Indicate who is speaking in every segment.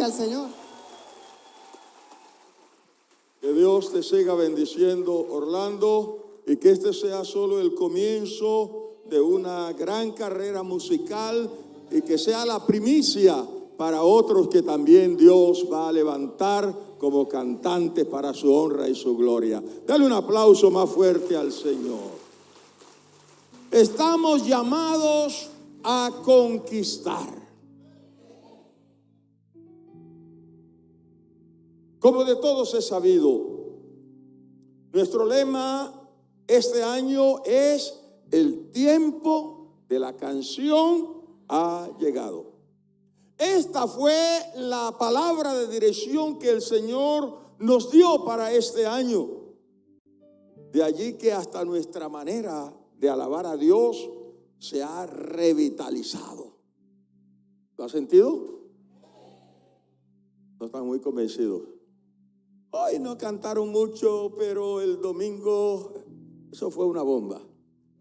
Speaker 1: fuerte al Señor.
Speaker 2: Que Dios te siga bendiciendo, Orlando, y que este sea solo el comienzo de una gran carrera musical y que sea la primicia para otros que también Dios va a levantar como cantantes para su honra y su gloria. Dale un aplauso más fuerte al Señor. Estamos llamados a conquistar. Como de todos es sabido, nuestro lema este año es: el tiempo de la canción ha llegado. Esta fue la palabra de dirección que el Señor nos dio para este año. De allí que hasta nuestra manera de alabar a Dios se ha revitalizado. ¿Lo has sentido? No están muy convencidos. Hoy no cantaron mucho, pero el domingo eso fue una bomba.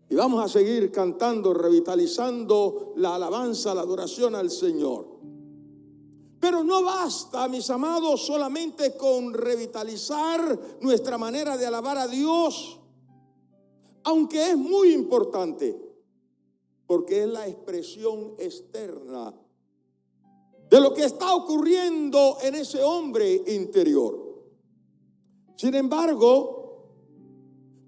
Speaker 2: Y vamos a seguir cantando, revitalizando la alabanza, la adoración al Señor. Pero no basta, mis amados, solamente con revitalizar nuestra manera de alabar a Dios, aunque es muy importante, porque es la expresión externa de lo que está ocurriendo en ese hombre interior. Sin embargo,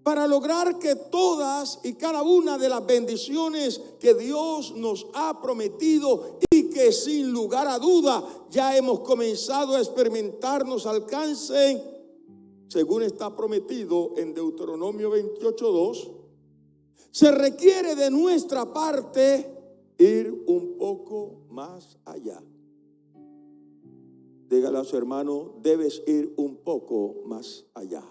Speaker 2: para lograr que todas y cada una de las bendiciones que Dios nos ha prometido y que sin lugar a duda ya hemos comenzado a experimentar nos alcancen, según está prometido en Deuteronomio 28:2, se requiere de nuestra parte ir un poco más allá. Dígale a su hermano: debes ir un poco más allá.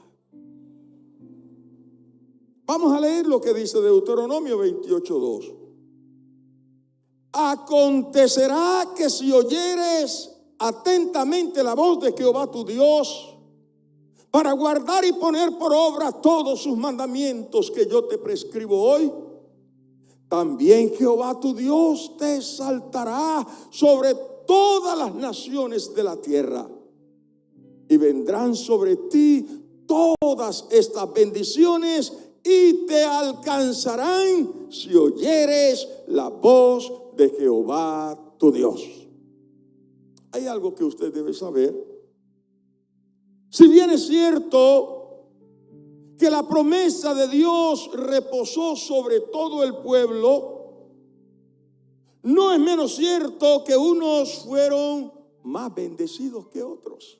Speaker 2: Vamos a leer lo que dice Deuteronomio 28:2. Acontecerá que si oyeres atentamente la voz de Jehová tu Dios, para guardar y poner por obra todos sus mandamientos que yo te prescribo hoy, también Jehová tu Dios te exaltará sobre todas las naciones de la tierra, y vendrán sobre ti todas estas bendiciones y te alcanzarán si oyeres la voz de Jehová tu Dios. Hay algo que usted debe saber. Si bien es cierto que la promesa de Dios reposó sobre todo el pueblo, no es menos cierto que unos fueron más bendecidos que otros.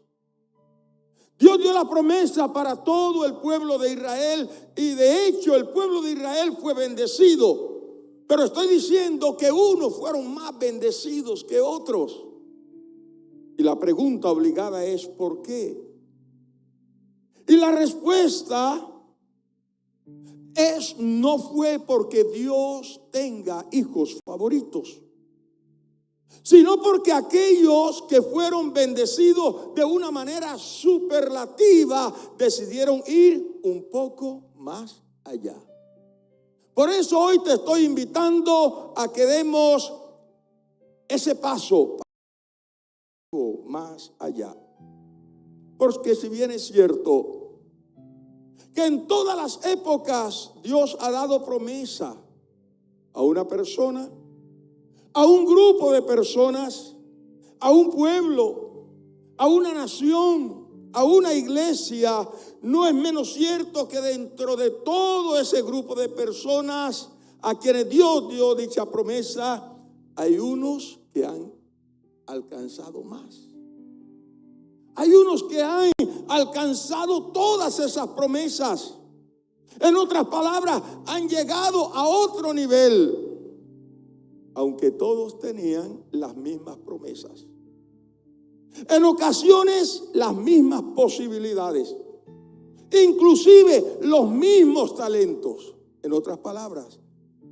Speaker 2: Dios dio la promesa para todo el pueblo de Israel y de hecho el pueblo de Israel fue bendecido. Pero estoy diciendo que unos fueron más bendecidos que otros. Y la pregunta obligada es: ¿por qué? Y la respuesta es: no fue porque Dios tenga hijos favoritos, sino porque aquellos que fueron bendecidos de una manera superlativa decidieron ir un poco más allá. Por eso hoy te estoy invitando a que demos ese paso más allá. Porque si bien es cierto que en todas las épocas Dios ha dado promesa a una persona, a un grupo de personas, a un pueblo, a una nación, a una iglesia, no es menos cierto que dentro de todo ese grupo de personas a quienes Dios dio dicha promesa, hay unos que han alcanzado más. Hay unos que han alcanzado todas esas promesas. En otras palabras, han llegado a otro nivel, aunque todos tenían las mismas promesas. En ocasiones las mismas posibilidades, inclusive los mismos talentos. En otras palabras,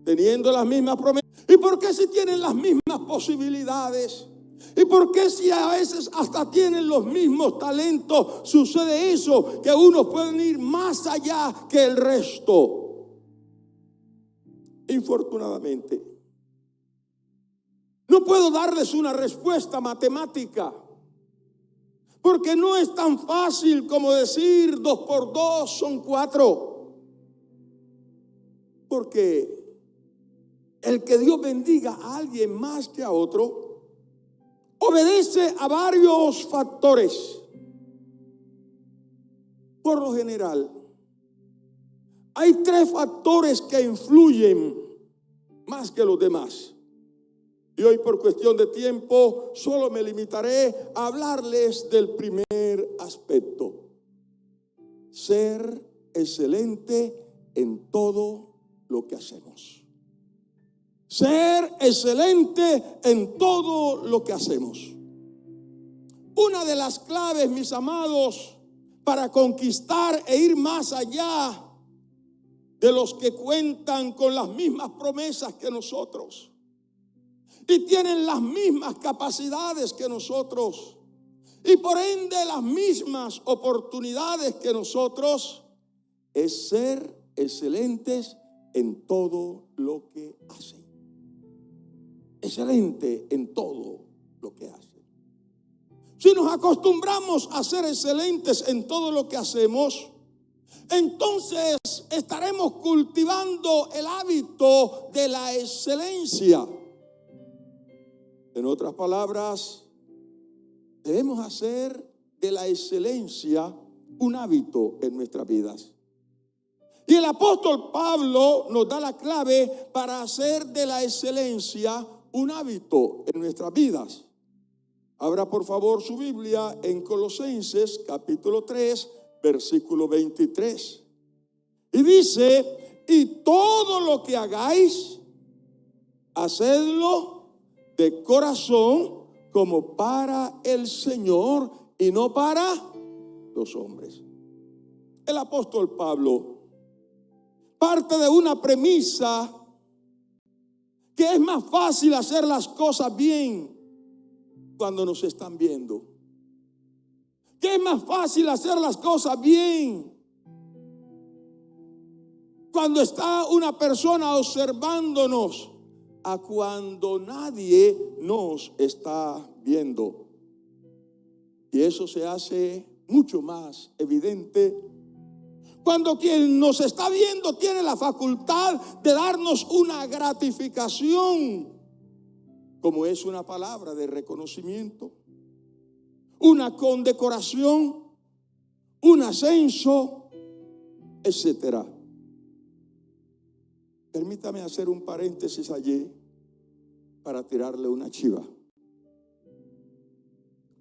Speaker 2: teniendo las mismas promesas. ¿Y por qué si tienen las mismas posibilidades? ¿Y por qué si a veces hasta tienen los mismos talentos sucede eso? Que unos pueden ir más allá que el resto. Infortunadamente, no puedo darles una respuesta matemática Porque no es tan fácil como decir 2 por 2 son 4. Porque el que Dios bendiga a alguien más que a otro obedece a varios factores. Por lo general, hay 3 factores que influyen más que los demás. Y hoy, por cuestión de tiempo, solo me limitaré a hablarles del primer aspecto: ser excelente en todo lo que hacemos. Ser excelente en todo lo que hacemos. Una de las claves, mis amados, para conquistar e ir más allá de los que cuentan con las mismas promesas que nosotros y tienen las mismas capacidades que nosotros y por ende las mismas oportunidades que nosotros, es ser excelentes en todo lo que hacen. Excelente en todo lo que hacen. Si nos acostumbramos a ser excelentes en todo lo que hacemos, entonces estaremos cultivando el hábito de la excelencia. En otras palabras, debemos hacer de la excelencia un hábito en nuestras vidas. Y el apóstol Pablo nos da la clave para hacer de la excelencia un hábito en nuestras vidas. Abra por favor su Biblia en Colosenses capítulo 3, versículo 23. Y dice: y todo lo que hagáis, hacedlo de corazón como para el Señor y no para los hombres. El apóstol Pablo parte de una premisa que es más fácil hacer las cosas bien cuando nos están viendo. Que es más fácil hacer las cosas bien cuando está una persona observándonos a cuando nadie nos está viendo. Y eso se hace mucho más evidente cuando quien nos está viendo tiene la facultad de darnos una gratificación, como es una palabra de reconocimiento, una condecoración, un ascenso, etcétera. Permítame hacer un paréntesis allí para tirarle una chiva.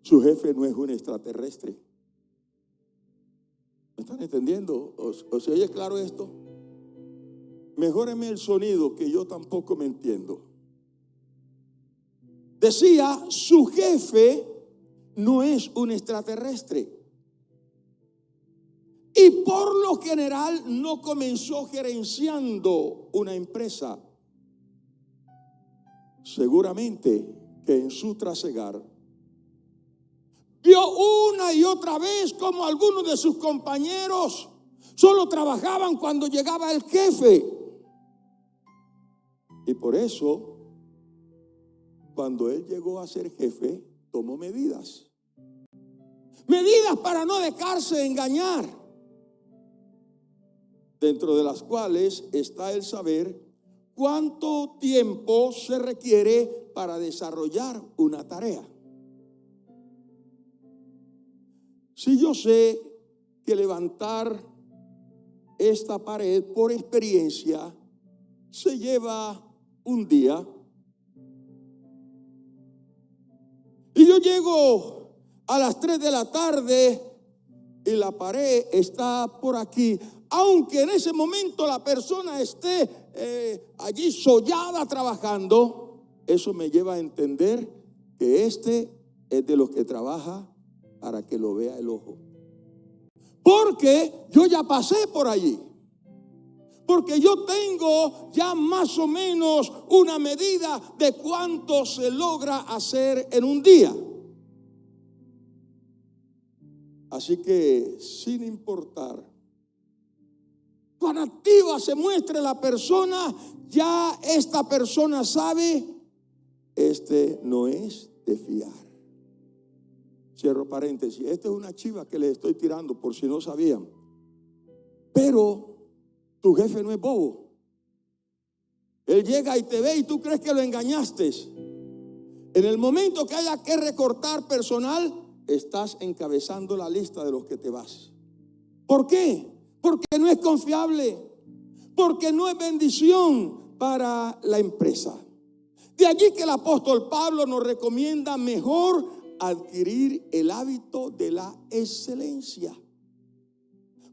Speaker 2: Su jefe no es un extraterrestre. ¿Me están entendiendo? ¿O se oye claro esto? Mejóreme el sonido, que yo tampoco me entiendo. Decía, su jefe no es un extraterrestre. Y por lo general no comenzó gerenciando una empresa. Seguramente que en su trasegar vio una y otra vez como algunos de sus compañeros solo trabajaban cuando llegaba el jefe. Y por eso, cuando él llegó a ser jefe, tomó medidas. Medidas para no dejarse engañar, dentro de las cuales está el saber cuánto tiempo se requiere para desarrollar una tarea. Si yo sé que levantar esta pared por experiencia se lleva un día, y yo llego a las 3 de la tarde y la pared está por aquí, aunque en ese momento la persona esté allí sollada trabajando, eso me lleva a entender que este es de los que trabaja para que lo vea el ojo. Porque yo ya pasé por allí. Porque yo tengo ya más o menos una medida de cuánto se logra hacer en un día. Así que, sin importar cuán activa se muestre la persona, ya esta persona sabe, este no es de fiar. Cierro paréntesis. Esta es una chiva que les estoy tirando por si no sabían. Pero tu jefe no es bobo. Él llega y te ve y tú crees que lo engañaste. En el momento que haya que recortar personal, estás encabezando la lista de los que te vas. ¿Por qué? Porque no es confiable, porque no es bendición para la empresa. De allí que el apóstol Pablo nos recomienda mejor adquirir el hábito de la excelencia.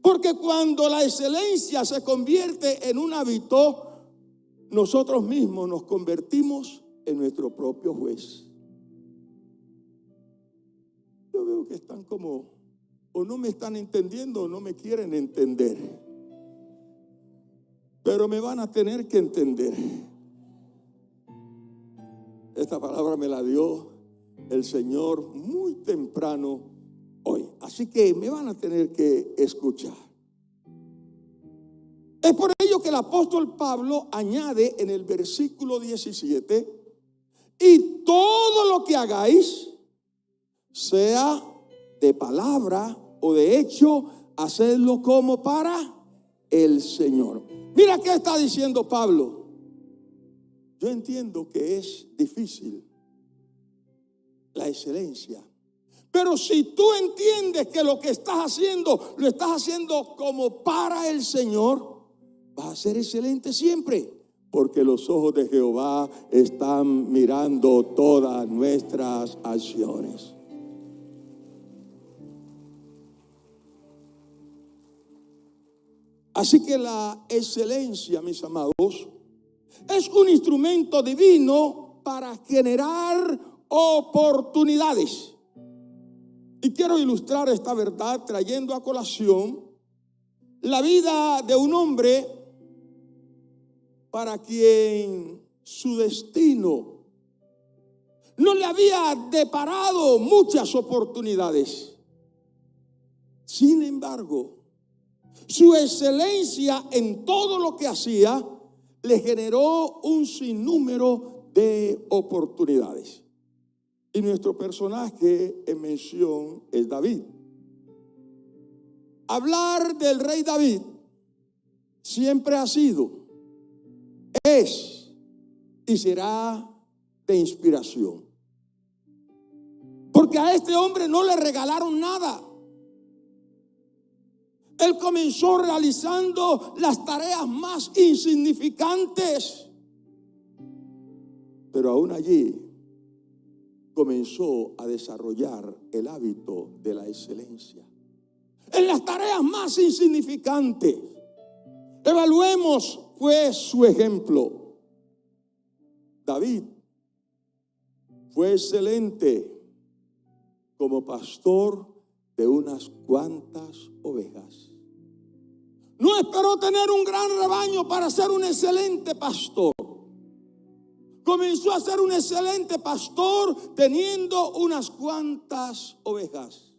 Speaker 2: Porque cuando la excelencia se convierte en un hábito, nosotros mismos nos convertimos en nuestro propio juez. Yo veo que están como, o no me están entendiendo o no me quieren entender. Pero me van a tener que entender. Esta palabra me la dio el Señor muy temprano hoy. Así que me van a tener que escuchar. Es por ello que el apóstol Pablo añade en el versículo 17: y todo lo que hagáis, sea de palabra o de hecho, hacedlo como para el Señor. Mira qué está diciendo Pablo. Yo entiendo que es difícil la excelencia, pero si tú entiendes que lo que estás haciendo, lo estás haciendo como para el Señor, vas a ser excelente siempre, porque los ojos de Jehová están mirando todas nuestras acciones. Así que la excelencia, mis amados, es un instrumento divino para generar oportunidades. Y quiero ilustrar esta verdad trayendo a colación la vida de un hombre para quien su destino no le había deparado muchas oportunidades. Sin embargo, su excelencia en todo lo que hacía le generó un sinnúmero de oportunidades. Y nuestro personaje en mención es David. Hablar del rey David siempre ha sido, es y será de inspiración. Porque a este hombre no le regalaron nada. Él comenzó realizando las tareas más insignificantes, pero aún allí comenzó a desarrollar el hábito de la excelencia. En las tareas más insignificantes, evaluemos pues su ejemplo. David fue excelente como pastor de unas cuantas ovejas. No esperó tener un gran rebaño para ser un excelente pastor. Comenzó a ser un excelente pastor teniendo unas cuantas ovejas.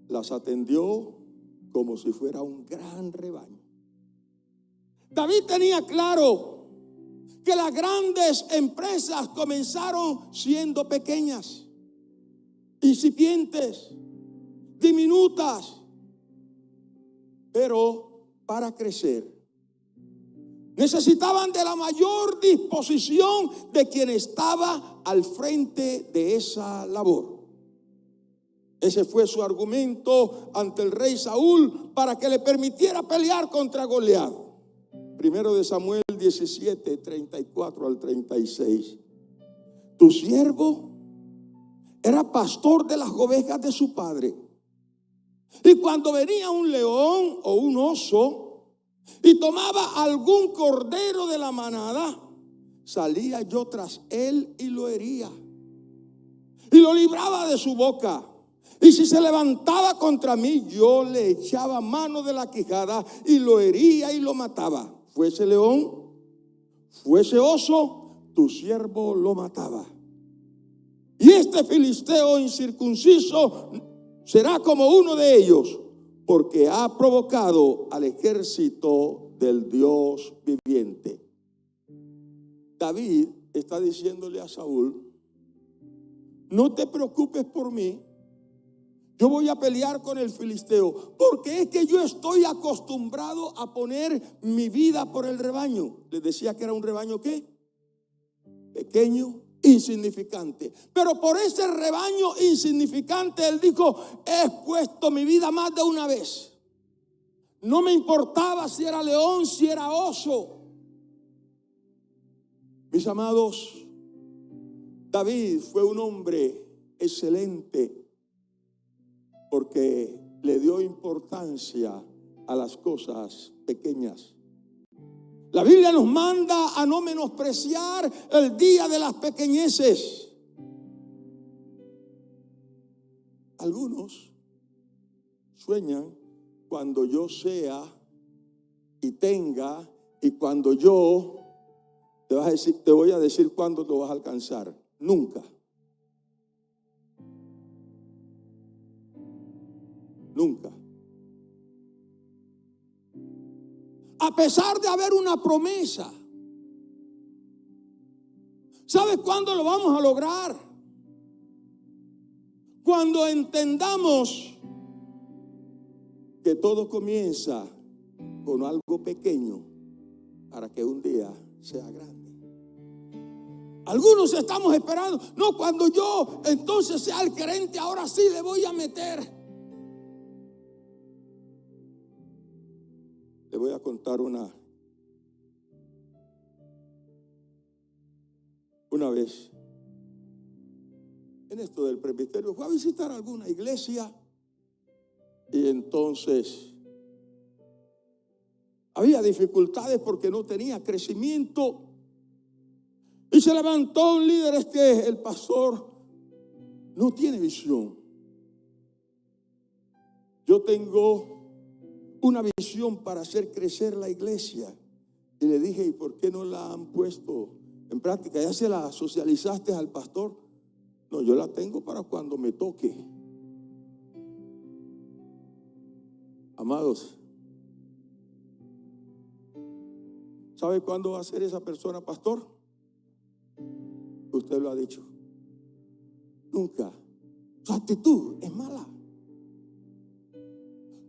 Speaker 2: Las atendió como si fuera un gran rebaño. David tenía claro que las grandes empresas comenzaron siendo pequeñas, incipientes, diminutas, pero para crecer necesitaban de la mayor disposición de quien estaba al frente de esa labor. Ese fue su argumento ante el rey Saúl para que le permitiera pelear contra Goliat. Primero de Samuel 17, 34 al 36. Tu siervo era pastor de las ovejas de su padre. Y cuando venía un león o un oso y tomaba algún cordero de la manada, salía yo tras él y lo hería. Y lo libraba de su boca. Y si se levantaba contra mí, yo le echaba mano de la quijada y lo hería y lo mataba. Fuese león, fuese oso, tu siervo lo mataba. Y este filisteo incircunciso será como uno de ellos, porque ha provocado al ejército del Dios viviente. David está diciéndole a Saúl: no te preocupes por mí. Yo voy a pelear con el filisteo, porque es que yo estoy acostumbrado a poner mi vida por el rebaño. Les decía que era un rebaño, ¿qué? Pequeño, insignificante. Pero por ese rebaño insignificante, él dijo, he puesto mi vida más de una vez. No me importaba si era león, si era oso. Mis amados, David fue un hombre excelente, porque le dio importancia a las cosas pequeñas. La Biblia nos manda a no menospreciar el día de las pequeñeces. Algunos sueñan cuando yo sea y tenga, y cuando yo te voy a decir cuándo lo vas a alcanzar. Nunca. Nunca. A pesar de haber una promesa, ¿sabes cuándo lo vamos a lograr? Cuando entendamos que todo comienza con algo pequeño para que un día sea grande. Algunos estamos esperando, no, cuando yo entonces sea el gerente, ahora sí le voy a meter. Le voy a contar una vez, en esto del presbiterio, fue a visitar alguna iglesia y entonces había dificultades porque no tenía crecimiento, y se levantó un líder, es que el pastor no tiene visión. Yo tengo una visión para hacer crecer la iglesia. Y le dije, ¿y por qué no la han puesto en práctica? ¿Ya se la socializaste al pastor? No, yo la tengo para cuando me toque. Amados, ¿sabe cuándo va a ser esa persona pastor? Usted lo ha dicho. Nunca. Su actitud es mala.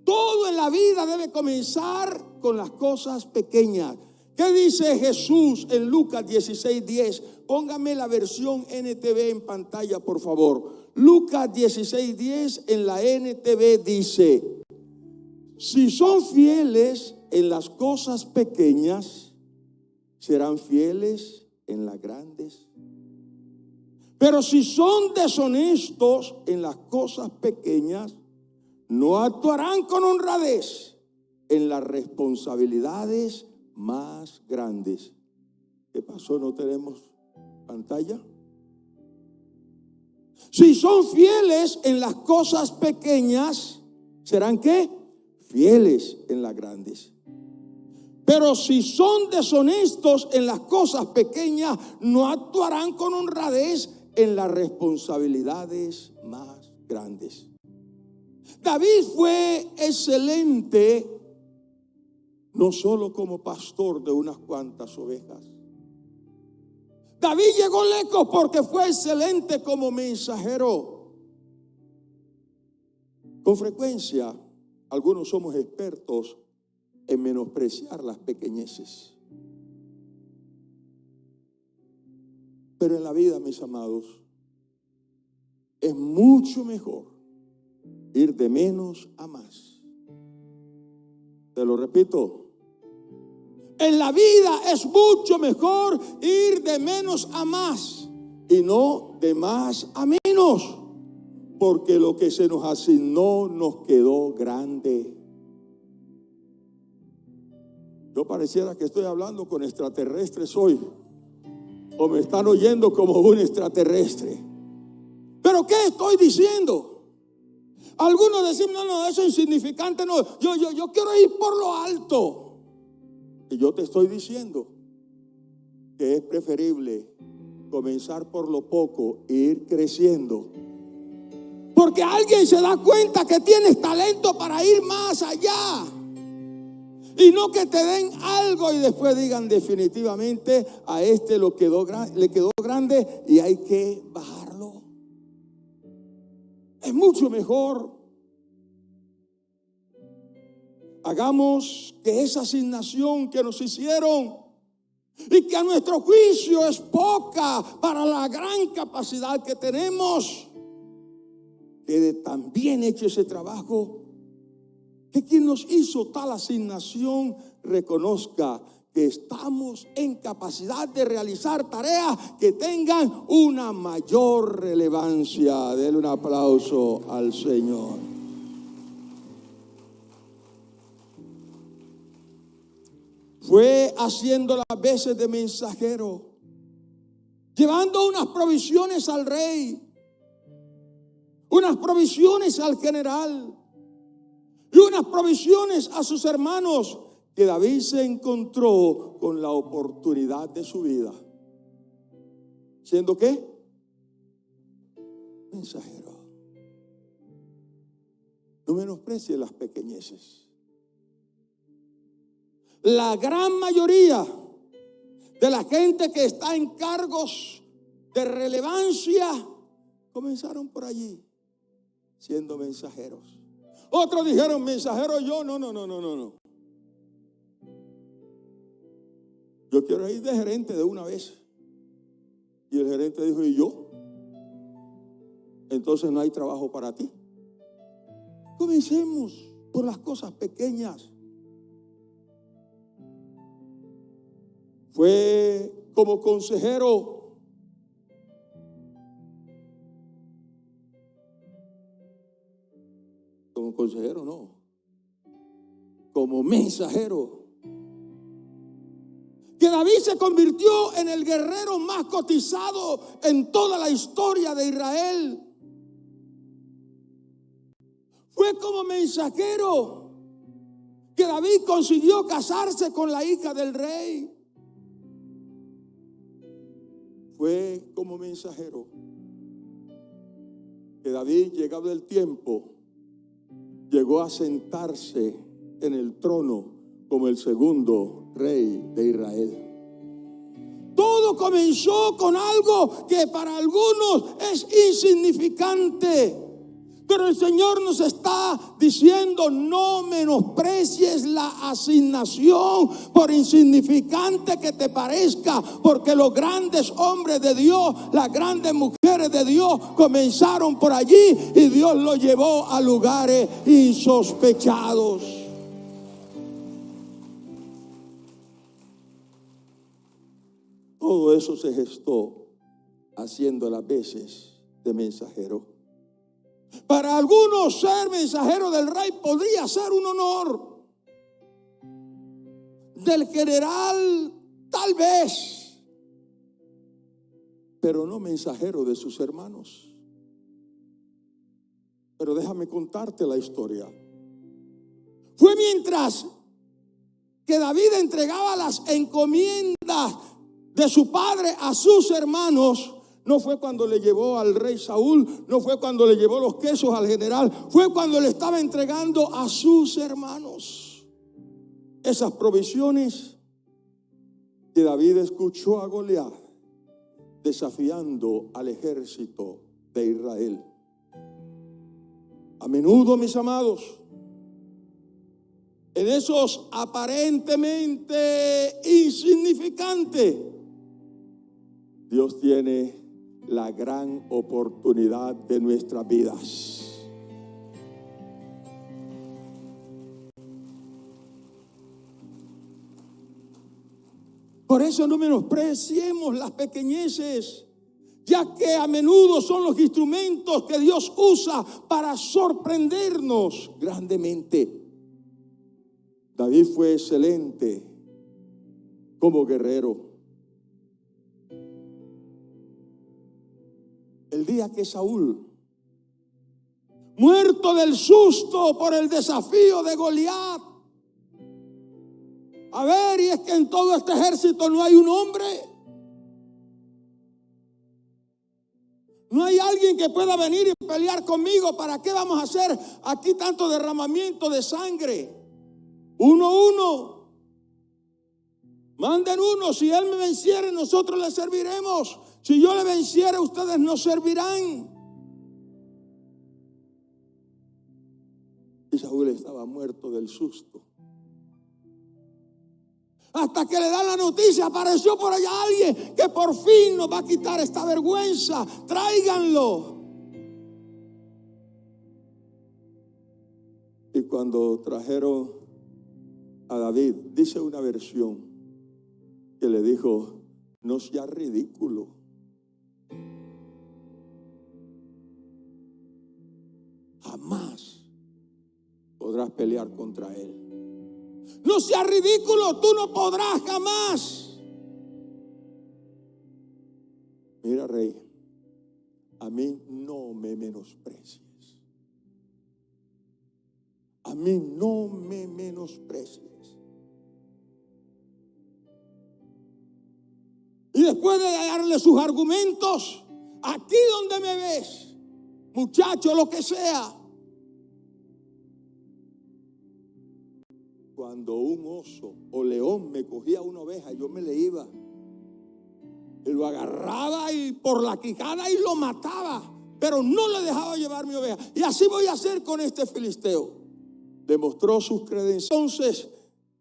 Speaker 2: Todo en la vida debe comenzar con las cosas pequeñas. ¿Qué dice Jesús en Lucas 16:10? Póngame la versión NTV en pantalla, por favor. Lucas 16:10 en la NTV dice: si son fieles en las cosas pequeñas, serán fieles en las grandes. Pero si son deshonestos en las cosas pequeñas, no actuarán con honradez en las responsabilidades más grandes. ¿Qué pasó? ¿No tenemos pantalla? Si son fieles en las cosas pequeñas, ¿serán qué? Fieles en las grandes. Pero si son deshonestos en las cosas pequeñas, no actuarán con honradez en las responsabilidades más grandes. David fue excelente, no solo como pastor de unas cuantas ovejas. David llegó lejos porque fue excelente como mensajero. Con frecuencia, algunos somos expertos en menospreciar las pequeñeces. Pero en la vida, mis amados, es mucho mejor ir de menos a más. Te lo repito. En la vida es mucho mejor ir de menos a más y no de más a menos, porque lo que se nos asignó nos quedó grande. Yo pareciera que estoy hablando con extraterrestres hoy, o me están oyendo como un extraterrestre. ¿Pero qué estoy diciendo? Algunos decimos, no, eso es insignificante, no, yo quiero ir por lo alto. Y yo te estoy diciendo que es preferible comenzar por lo poco e ir creciendo. Porque alguien se da cuenta que tienes talento para ir más allá. Y no que te den algo y después digan definitivamente a este le quedó grande y hay que bajarlo. es mucho mejor. Hagamos que esa asignación que nos hicieron y que a nuestro juicio es poca para la gran capacidad que tenemos, quede tan bien hecho ese trabajo que quien nos hizo tal asignación reconozca que estamos en capacidad de realizar tareas que tengan una mayor relevancia. Denle un aplauso al Señor. Fue haciendo las veces de mensajero, llevando unas provisiones al rey, unas provisiones al general y unas provisiones a sus hermanos, que David se encontró con la oportunidad de su vida. ¿Siendo qué? Mensajero. No menosprecie las pequeñeces. La gran mayoría de la gente que está en cargos de relevancia comenzaron por allí, siendo mensajeros. Otros dijeron, mensajero yo, no. Yo quiero ir de gerente de una vez. Y el gerente dijo, ¿y yo? Entonces no hay trabajo para ti. Comencemos por las cosas pequeñas. Fue como consejero. Como consejero no. Como mensajero. Que David se convirtió en el guerrero más cotizado en toda la historia de Israel. Fue como mensajero que David consiguió casarse con la hija del rey. Fue como mensajero que David, llegado el tiempo, llegó a sentarse en el trono como el segundo rey de Israel. Todo comenzó con algo que para algunos es insignificante. Pero el Señor nos está diciendo, no menosprecies la asignación por insignificante que te parezca, porque los grandes hombres de Dios, las grandes mujeres de Dios comenzaron por allí y Dios los llevó a lugares insospechados. Todo eso se gestó haciendo las veces de mensajero. Para algunos ser mensajero del rey podría ser un honor. Del general tal vez, pero no mensajero de sus hermanos. Pero déjame contarte la historia. Fue mientras que David entregaba las encomiendas de su padre a sus hermanos. No fue cuando le llevó al rey Saúl, no fue cuando le llevó los quesos al general, fue cuando le estaba entregando a sus hermanos esas provisiones, que David escuchó a Goliat desafiando al ejército de Israel. A menudo, mis amados, en esos aparentemente insignificantes, Dios tiene la gran oportunidad de nuestras vidas. Por eso no menospreciemos las pequeñeces, ya que a menudo son los instrumentos que Dios usa para sorprendernos grandemente. David fue excelente como guerrero. El día que Saúl, muerto del susto por el desafío de Goliat, a ver, y es que en todo este ejército no hay un hombre, no hay alguien que pueda venir y pelear conmigo. ¿Para qué vamos a hacer aquí tanto derramamiento de sangre? Uno. Manden uno. Si él me venciere, nosotros le serviremos. Si yo le venciere, ustedes nos servirán. Y Saúl estaba muerto del susto. Hasta que le dan la noticia, apareció por allá alguien que por fin nos va a quitar esta vergüenza. Tráiganlo. Y cuando trajeron a David, dice una versión que le dijo: no seas ridículo. Jamás podrás pelear contra él. No seas ridículo, tú no podrás jamás. Mira, rey, a mí no me menosprecies. A mí no me menosprecies. Y después de darle sus argumentos, aquí donde me ves, muchacho, lo que sea. Cuando un oso o león me cogía una oveja, yo me le iba. Y lo agarraba y por la quijada y lo mataba. Pero no le dejaba llevar mi oveja. Y así voy a hacer con este filisteo. Demostró sus credenciales. Entonces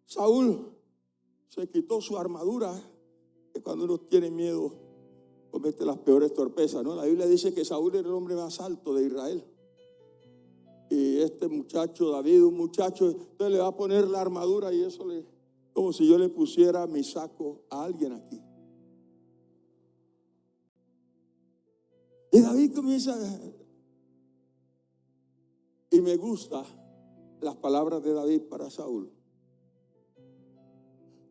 Speaker 2: Saúl se quitó su armadura. Que cuando uno tiene miedo comete las peores torpezas, ¿no? La Biblia dice que Saúl era el hombre más alto de Israel. Y este muchacho, David, un muchacho, entonces le va a poner la armadura y eso como si yo le pusiera mi saco a alguien aquí. Y David comienza, y me gusta las palabras de David para Saúl.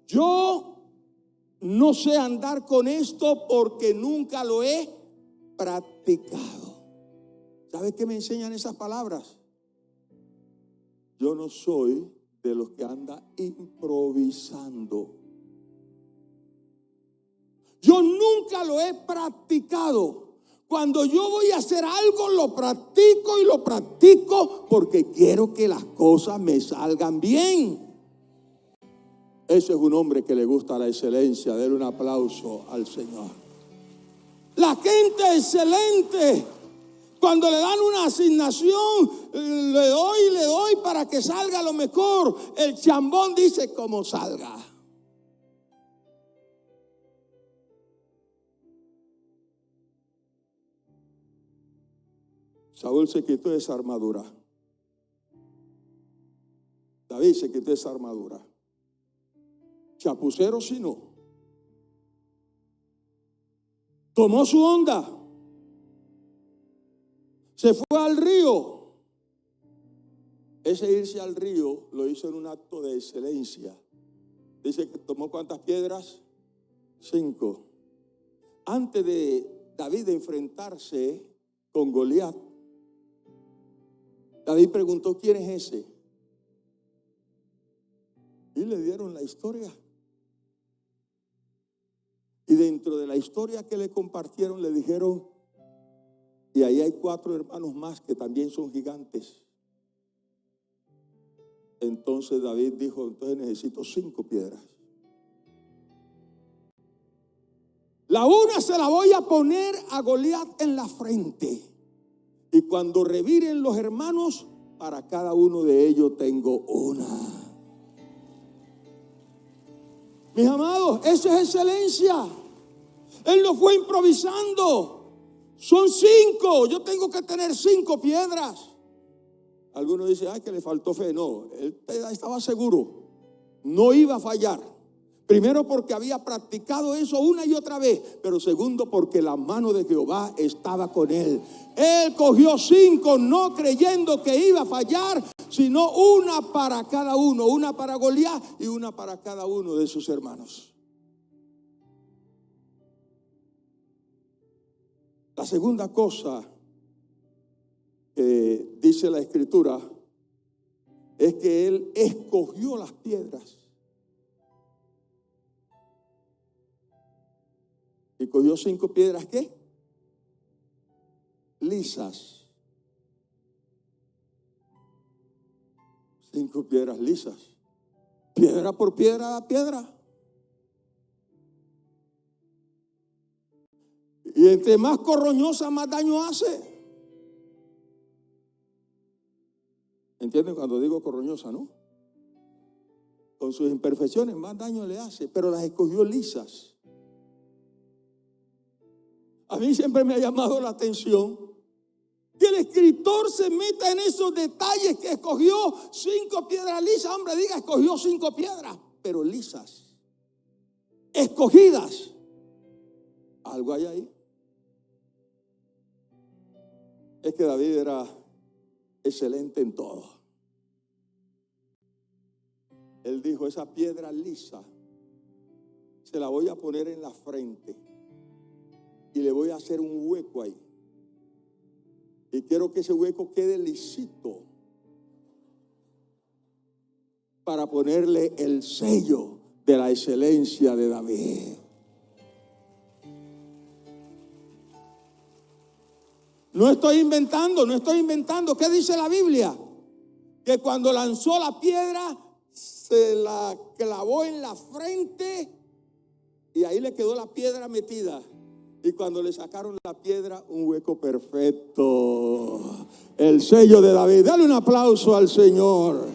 Speaker 2: Yo no sé andar con esto porque nunca lo he practicado. ¿Sabe qué me enseñan esas palabras? Yo no soy de los que anda improvisando. Yo nunca lo he practicado. Cuando yo voy a hacer algo, lo practico y lo practico porque quiero que las cosas me salgan bien. Ese es un hombre que le gusta la excelencia. Denle un aplauso al Señor. La gente excelente, cuando le dan una asignación, le doy para que salga lo mejor. El chambón dice como salga. Saúl se quitó esa armadura. David se quitó esa armadura. Chapucero si no. Tomó su onda. Se fue al río. Ese irse al río lo hizo en un acto de excelencia. Dice que tomó ¿cuántas piedras? 5. Antes de David enfrentarse con Goliat, David preguntó: ¿quién es ese? Y le dieron la historia. Y dentro de la historia que le compartieron le dijeron: y ahí hay 4 hermanos más que también son gigantes. Entonces David dijo: entonces necesito 5 piedras. La una se la voy a poner a Goliat en la frente. Y cuando reviren los hermanos, para cada uno de ellos tengo una. Mis amados, eso es excelencia. Él no fue improvisando. Son 5. Yo tengo que tener 5 piedras. Algunos dicen: ay, que le faltó fe. No, él estaba seguro. No iba a fallar. Primero porque había practicado eso una y otra vez. Pero segundo porque la mano de Jehová estaba con él. Él cogió 5 no creyendo que iba a fallar, sino una para cada uno. Una para Goliat y una para cada uno de sus hermanos. La segunda cosa que dice la Escritura es que él escogió las piedras. Y cogió 5 piedras, ¿qué? Lisas. 5 piedras lisas. Piedra por piedra a piedra. Y entre más corroñosa, más daño hace. ¿Entienden cuando digo corroñosa, no? Con sus imperfecciones más daño le hace, pero las escogió lisas. A mí siempre me ha llamado la atención que el escritor se meta en esos detalles, que escogió 5 piedras lisas. Hombre, diga, escogió 5 piedras, pero lisas, escogidas. Algo hay ahí. Es que David era excelente en todo. Él dijo, esa piedra lisa se la voy a poner en la frente y le voy a hacer un hueco ahí. Y quiero que ese hueco quede lisito para ponerle el sello de la excelencia de David. No estoy inventando. ¿Qué dice la Biblia? Que cuando lanzó la piedra, se la clavó en la frente y ahí le quedó la piedra metida. Y cuando le sacaron la piedra, un hueco perfecto. El sello de David. Dale un aplauso al Señor.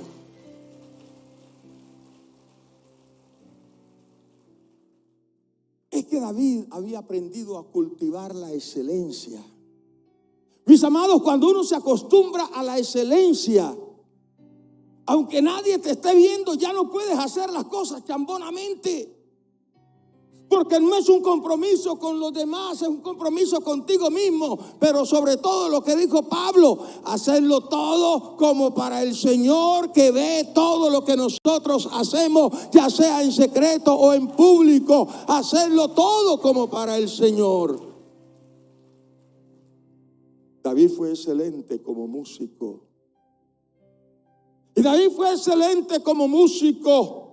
Speaker 2: Es que David había aprendido a cultivar la excelencia. Mis amados, cuando uno se acostumbra a la excelencia, aunque nadie te esté viendo, ya no puedes hacer las cosas chambonamente. Porque no es un compromiso con los demás, es un compromiso contigo mismo. Pero sobre todo lo que dijo Pablo, hacerlo todo como para el Señor, que ve todo lo que nosotros hacemos, ya sea en secreto o en público. Hacerlo todo como para el Señor. David fue excelente como músico. Y David fue excelente como músico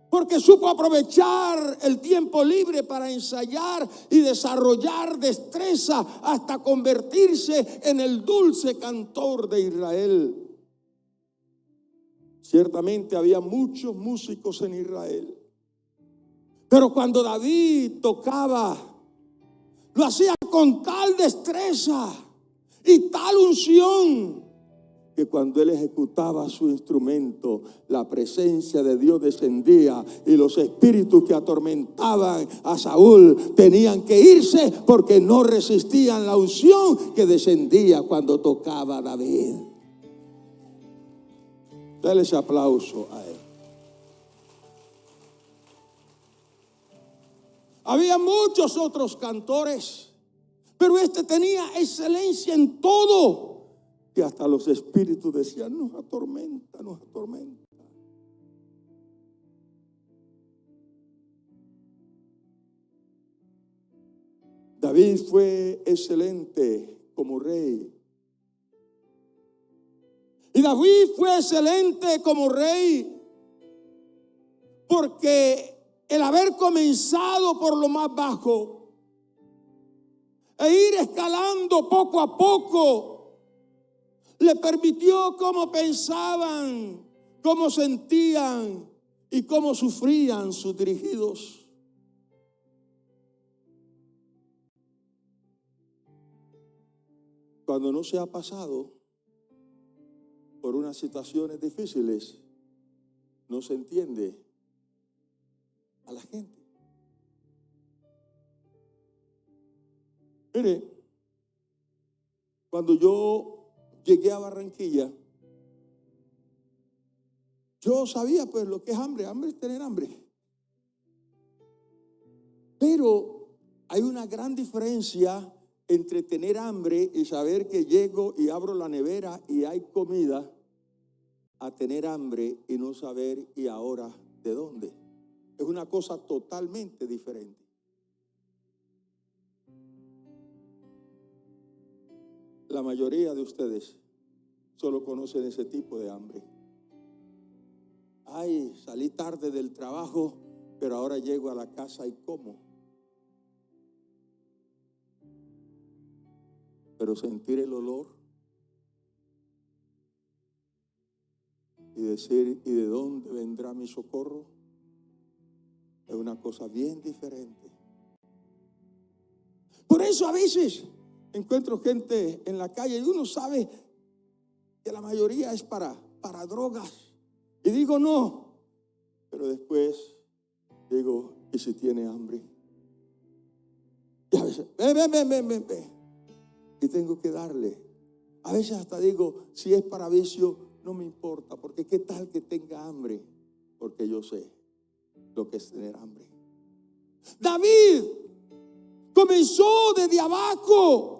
Speaker 2: porque supo aprovechar el tiempo libre para ensayar y desarrollar destreza hasta convertirse en el dulce cantor de Israel. Ciertamente había muchos músicos en Israel, pero cuando David tocaba, lo hacía con tal destreza y tal unción que cuando él ejecutaba su instrumento, la presencia de Dios descendía y los espíritus que atormentaban a Saúl tenían que irse porque no resistían la unción que descendía cuando tocaba David. Dale ese aplauso a él. Había muchos otros cantores, pero este tenía excelencia en todo, que hasta los espíritus decían, nos atormenta, nos atormenta. David fue excelente como rey. Y David fue excelente como rey porque el haber comenzado por lo más bajo e ir escalando poco a poco le permitió cómo pensaban, cómo sentían y cómo sufrían sus dirigidos. Cuando no se ha pasado por unas situaciones difíciles, no se entiende a la gente. Mire, cuando yo llegué a Barranquilla, yo sabía pues lo que es hambre. Hambre es tener hambre. Pero hay una gran diferencia entre tener hambre y saber que llego y abro la nevera y hay comida, a tener hambre y no saber y ahora de dónde. Es una cosa totalmente diferente. La mayoría de ustedes solo conocen ese tipo de hambre. Ay, salí tarde del trabajo, pero ahora llego a la casa y como. Pero sentir el olor y decir, ¿y de dónde vendrá mi socorro? Es una cosa bien diferente. Por eso a veces encuentro gente en la calle y uno sabe que la mayoría es para drogas. Y digo no, pero después digo, ¿y si tiene hambre? Y a veces, ven. Y tengo que darle. A veces hasta digo, si es para vicio, no me importa, porque qué tal que tenga hambre, porque yo sé lo que es tener hambre. David comenzó desde abajo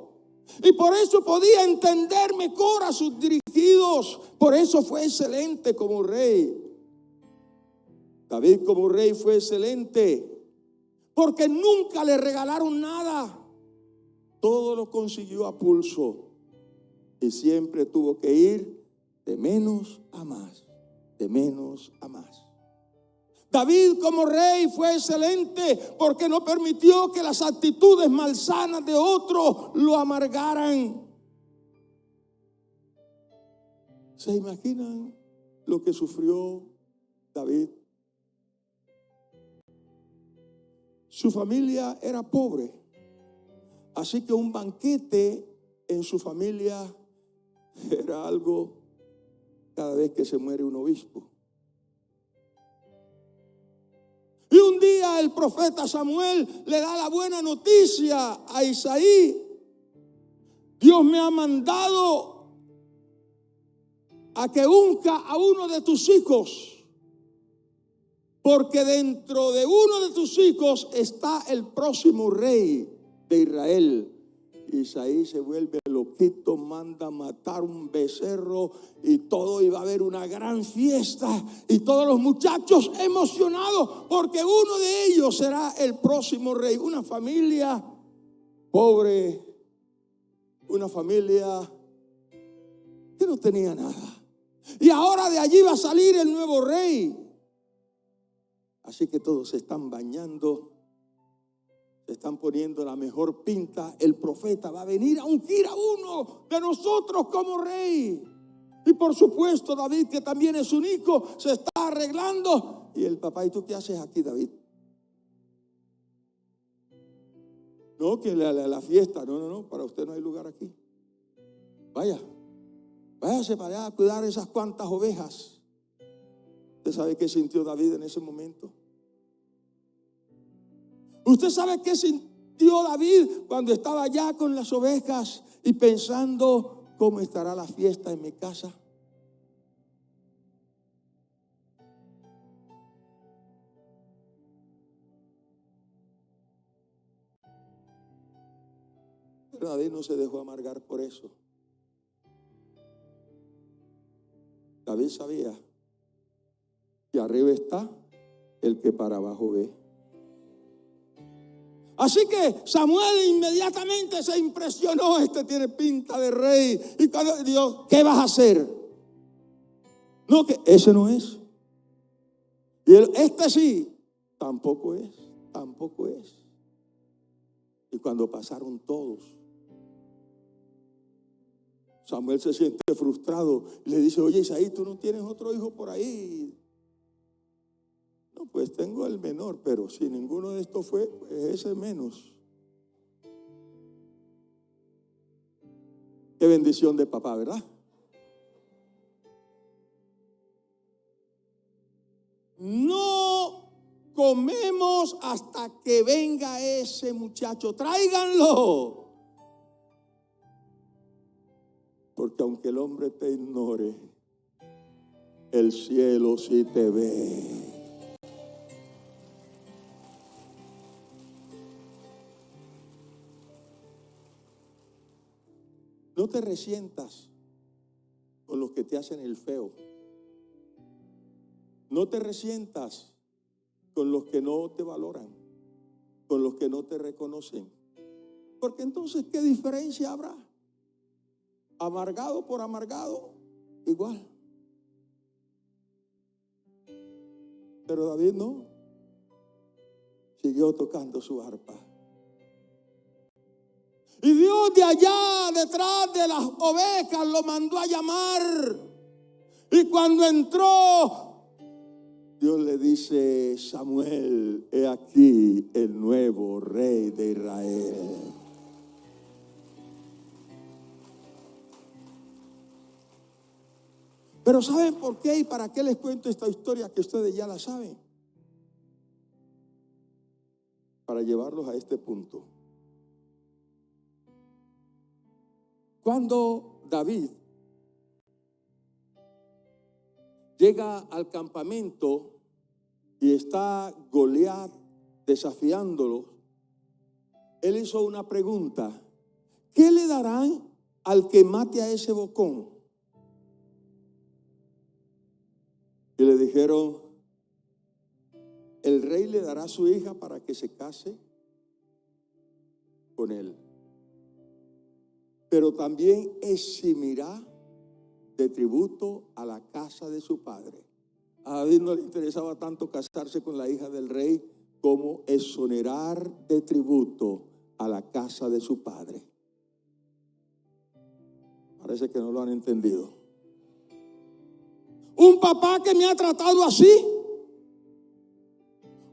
Speaker 2: y por eso podía entender mejor a sus dirigidos. Por eso fue excelente como rey. David como rey fue excelente porque nunca le regalaron nada. Todo lo consiguió a pulso y siempre tuvo que ir de menos a más, de menos a más. David como rey fue excelente porque no permitió que las actitudes malsanas de otros lo amargaran. ¿Se imaginan lo que sufrió David? Su familia era pobre, así que un banquete en su familia era algo cada vez que se muere un obispo. Y un día el profeta Samuel le da la buena noticia a Isaí. Dios me ha mandado a que unja a uno de tus hijos, porque dentro de uno de tus hijos está el próximo rey de Israel. Isaí se vuelve loquito, manda matar un becerro y todo, iba a haber una gran fiesta y todos los muchachos emocionados porque uno de ellos será el próximo rey. Una familia pobre, una familia que no tenía nada. Y ahora de allí va a salir el nuevo rey. Así que todos se están bañando, se están poniendo la mejor pinta. El profeta va a venir a ungir a uno de nosotros como rey. Y por supuesto David, que también es un hijo, se está arreglando. Y el papá, ¿y tú qué haces aquí, David? No, que la fiesta. No, para usted no hay lugar aquí. Váyase para allá a cuidar esas cuantas ovejas. ¿Usted sabe qué sintió David en ese momento? ¿Usted sabe qué sintió David cuando estaba allá con las ovejas y pensando cómo estará la fiesta en mi casa? Pero David no se dejó amargar por eso. David sabía que arriba está el que para abajo ve. Así que Samuel inmediatamente se impresionó. Este tiene pinta de rey. Y cuando Dios, ¿qué vas a hacer? No, que ese no es. Y este sí, tampoco es. Y cuando pasaron todos, Samuel se siente frustrado y le dice, oye Isaí, ¿tú no tienes otro hijo por ahí? No, pues tengo el menor, pero si ninguno de estos fue, pues ese menos. Qué bendición de papá, ¿verdad? No comemos hasta que venga ese muchacho. Tráiganlo. Porque aunque el hombre te ignore, el cielo sí te ve. No te resientas con los que te hacen el feo. No te resientas con los que no te valoran, con los que no te reconocen. Porque entonces, ¿qué diferencia habrá? Amargado por amargado, igual. Pero David no. Siguió tocando su arpa. Y Dios de allá detrás de las ovejas lo mandó a llamar. Y cuando entró, Dios le dice, Samuel, he aquí el nuevo rey de Israel. Pero ¿saben por qué y para qué les cuento esta historia que ustedes ya la saben? Para llevarlos a este punto. Cuando David llega al campamento y está Goliat desafiándolo, él hizo una pregunta: ¿qué le darán al que mate a ese bocón? Y le dijeron: el rey le dará a su hija para que se case con él, pero también eximirá de tributo a la casa de su padre. A David no le interesaba tanto casarse con la hija del rey como exonerar de tributo a la casa de su padre. Parece que no lo han entendido. Un papá que me ha tratado así,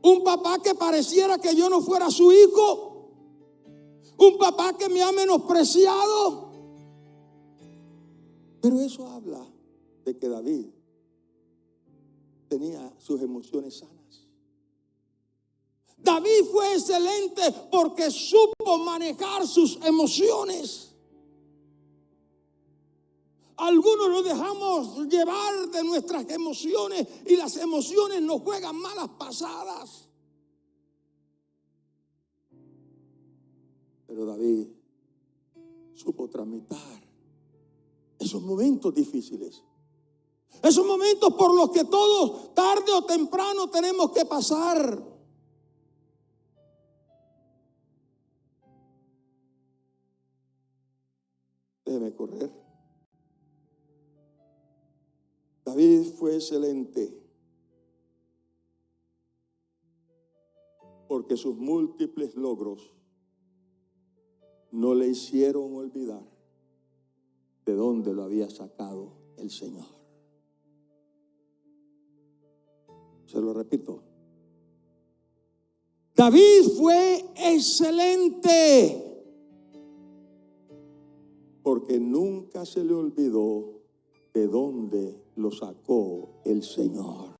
Speaker 2: un papá que pareciera que yo no fuera su hijo, un papá que me ha menospreciado. Pero eso habla de que David tenía sus emociones sanas. David fue excelente porque supo manejar sus emociones. Algunos nos dejamos llevar de nuestras emociones y las emociones nos juegan malas pasadas. Pero David supo tramitar esos momentos difíciles, esos momentos por los que todos tarde o temprano tenemos que pasar. Déjeme correr. David fue excelente porque sus múltiples logros no le hicieron olvidar de dónde lo había sacado el Señor. Se lo repito. David fue excelente porque nunca se le olvidó de dónde lo sacó el Señor.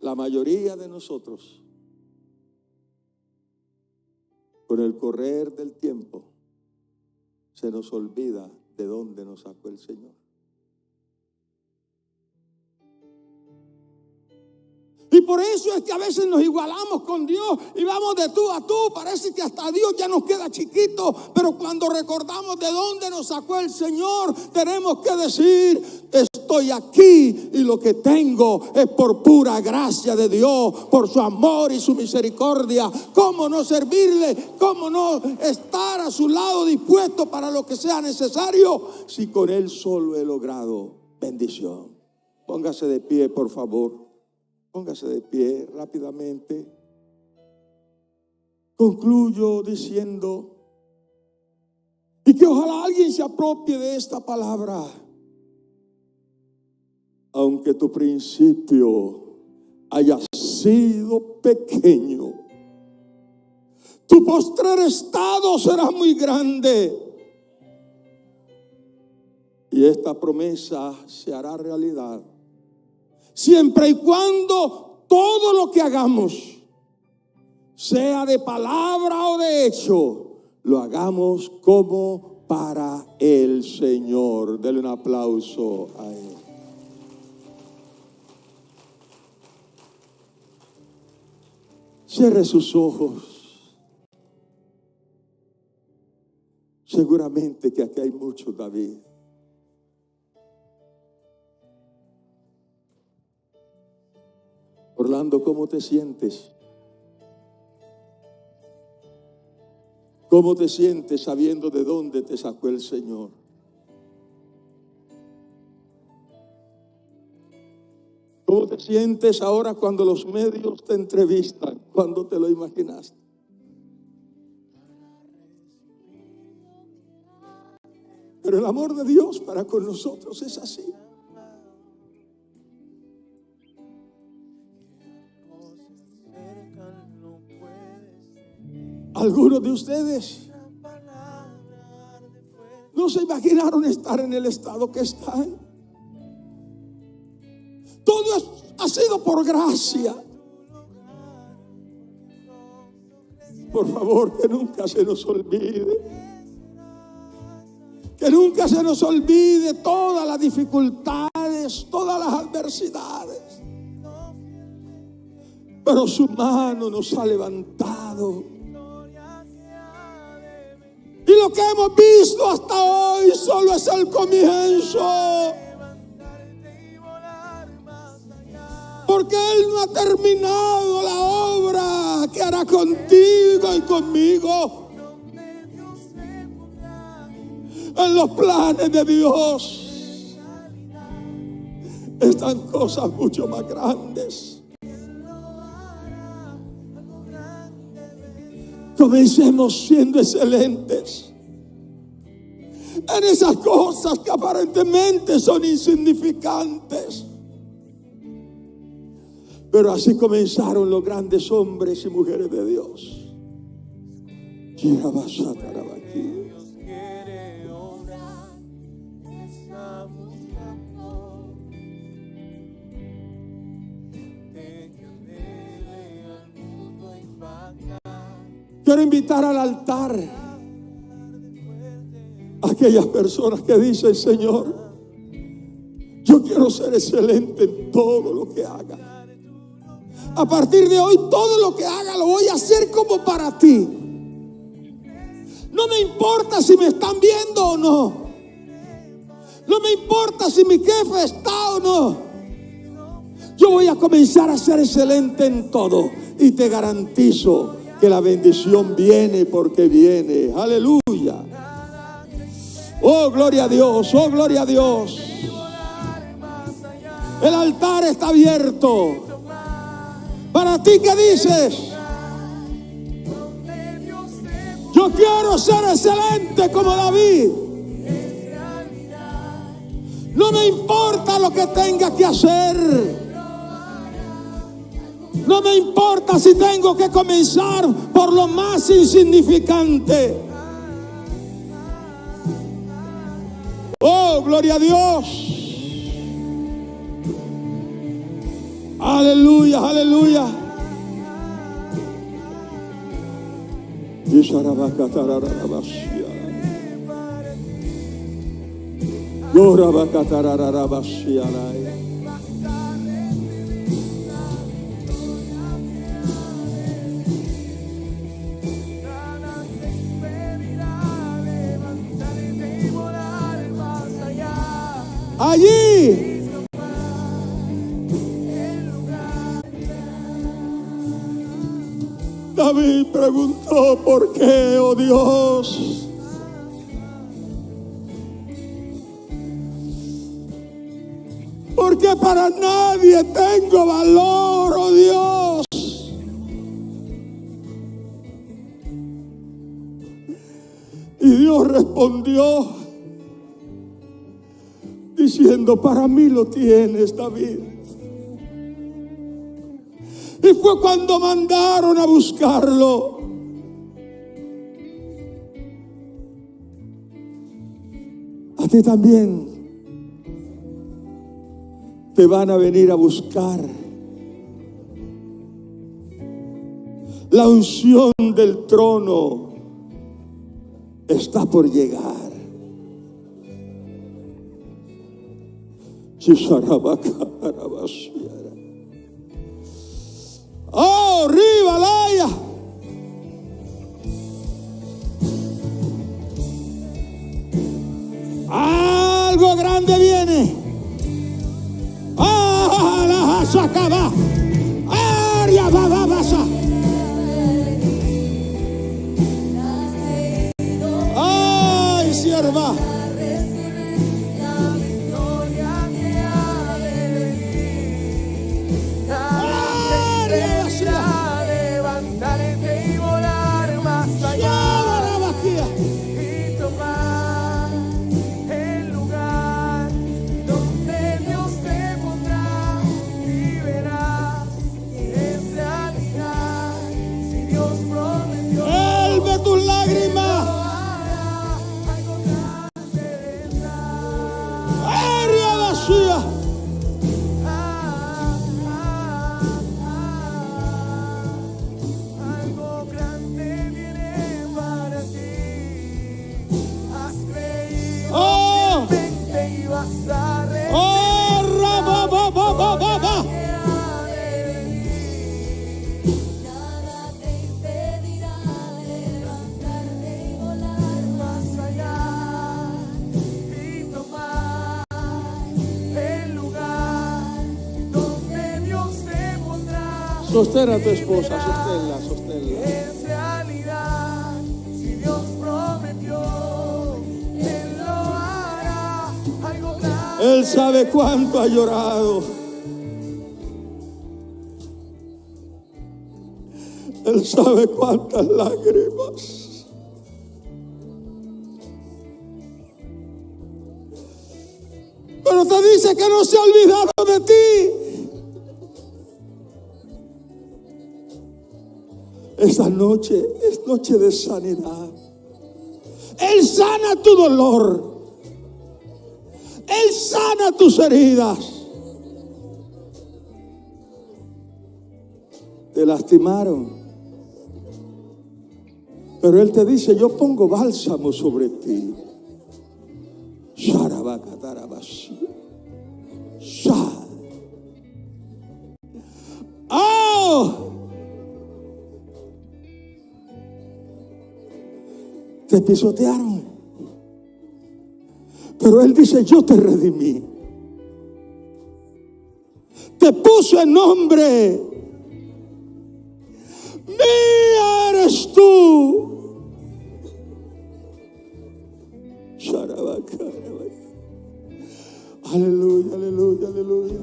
Speaker 2: La mayoría de nosotros, con el correr del tiempo, se nos olvida de dónde nos sacó el Señor. Y por eso es que a veces nos igualamos con Dios y vamos de tú a tú. Parece que hasta Dios ya nos queda chiquito. Pero cuando recordamos de dónde nos sacó el Señor, tenemos que decir: estoy aquí y lo que tengo es por pura gracia de Dios, por su amor y su misericordia. ¿Cómo no servirle? ¿Cómo no estar a su lado dispuesto para lo que sea necesario? Si con Él solo he logrado bendición. Póngase de pie, por favor. Póngase de pie rápidamente. Concluyo diciendo, y que ojalá alguien se apropie de esta palabra: aunque tu principio haya sido pequeño, tu postrer estado será muy grande. Y esta promesa se hará realidad siempre y cuando todo lo que hagamos, sea de palabra o de hecho, lo hagamos como para el Señor. Dele un aplauso a Él. Cierre sus ojos. Seguramente que aquí hay muchos David. Orlando, ¿cómo te sientes? ¿Cómo te sientes sabiendo de dónde te sacó el Señor? ¿Cómo te sientes ahora cuando los medios te entrevistan? ¿Cuándo te lo imaginaste? Pero el amor de Dios para con nosotros es así. Algunos de ustedes no se imaginaron estar en el estado que están. Todo ha sido por gracia. Por favor, que nunca se nos olvide. Que nunca se nos olvide todas las dificultades, todas las adversidades. Pero su mano nos ha levantado. Y lo que hemos visto hasta hoy solo es el comienzo. Porque Él no ha terminado la obra que hará contigo y conmigo. En los planes de Dios están cosas mucho más grandes. Comencemos siendo excelentes en esas cosas que aparentemente son insignificantes. Pero así comenzaron los grandes hombres y mujeres de Dios. Quiero invitar al altar a aquellas personas que dicen: Señor, yo quiero ser excelente en todo lo que haga. A partir de hoy, todo lo que haga lo voy a hacer como para ti. No me importa si me están viendo o no. No me importa si mi jefe está o no. Yo voy a comenzar a ser excelente en todo. Y te garantizo que la bendición viene porque viene. Aleluya. Oh, gloria a Dios. Oh, gloria a Dios. El altar está abierto. Para ti que dices: yo quiero ser excelente como David. No me importa lo que tenga que hacer. No me importa si tengo que comenzar por lo más insignificante. Oh, gloria a Dios. Aleluya, aleluya. Allí David preguntó: ¿por qué, oh Dios? Porque para nadie tengo valor, oh Dios. Y Dios respondió diciendo: para mí lo tienes, David. Y fue cuando mandaron a buscarlo. A ti también te van a venir a buscar. La unción del trono está por llegar. Oh, Ribalaya. Algo grande viene. Ah, la sacaba. Aria bababasa. Ay, sierva. Sostén a tu esposa, sosténla, sosténla.
Speaker 1: Es realidad, si Dios prometió, Él lo hará. Algo grande.
Speaker 2: Él sabe cuánto ha llorado. Él sabe cuántas lágrimas. Pero te dice que no se ha olvidado de ti. Esta noche es noche de sanidad. Él sana tu dolor. Él sana tus heridas. Te lastimaron. Pero Él te dice, yo pongo bálsamo sobre ti. ¡Oh! Te pisotearon. Pero Él dice, yo te redimí. Te puse el nombre. Mía eres tú. Aleluya, aleluya, aleluya.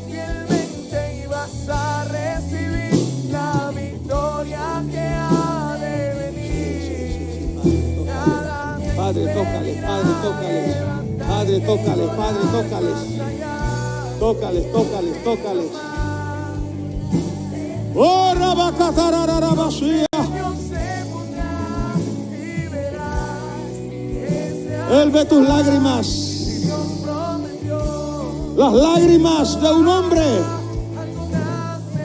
Speaker 1: Fielmente ibas a recibir la victoria que ha de venir.
Speaker 2: Padre, tócales, Padre, tócales. Padre, tócales, Padre, tócales. Tócales, tócales, tócales. Oh, rabacatararabasía. Él ve tus lágrimas. Las lágrimas de un hombre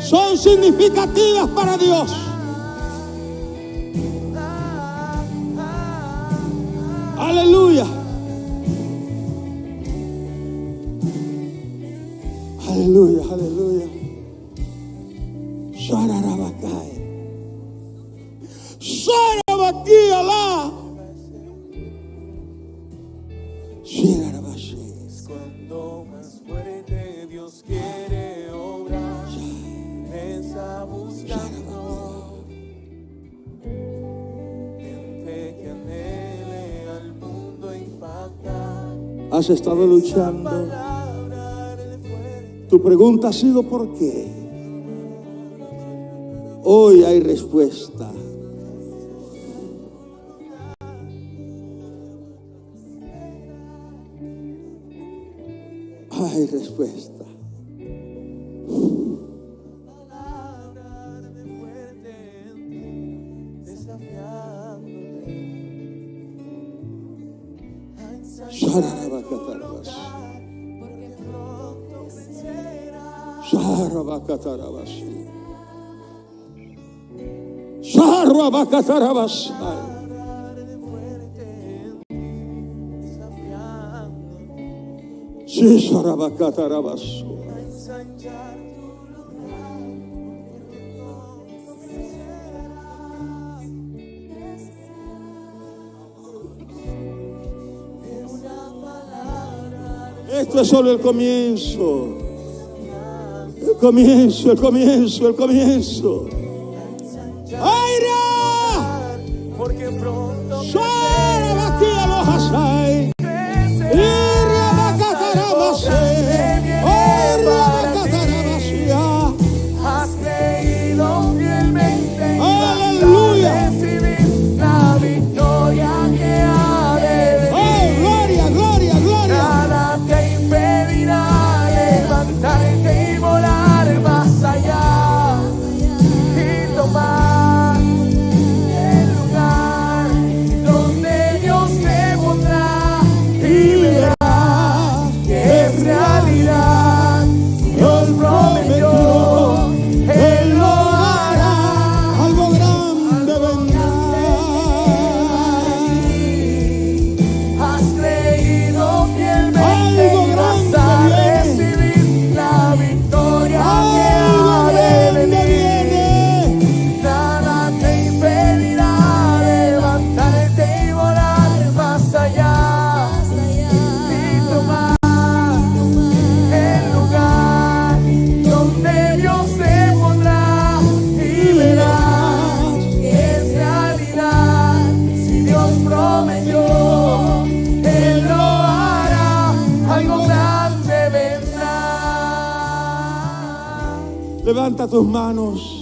Speaker 2: son significativas para Dios. Aleluya. Aleluya, aleluya. Shararabakai. Sharabaki Allah.
Speaker 1: Cuando más fuerte Dios quiere obrar, está buscando gente que anhele al mundo impactar.
Speaker 2: Has estado luchando. Tu pregunta ha sido ¿por qué? Hoy hay respuesta. Hay respuesta. Esto es solo el comienzo. El comienzo, el comienzo, el comienzo. ¡Aira!
Speaker 1: Porque pronto has creído fielmente y vas a recibir la victoria que ha de venir.
Speaker 2: ¡Oh, gloria, gloria, gloria!
Speaker 1: Nada te impedirá levantarte y volar más allá.
Speaker 2: Levanta tus manos.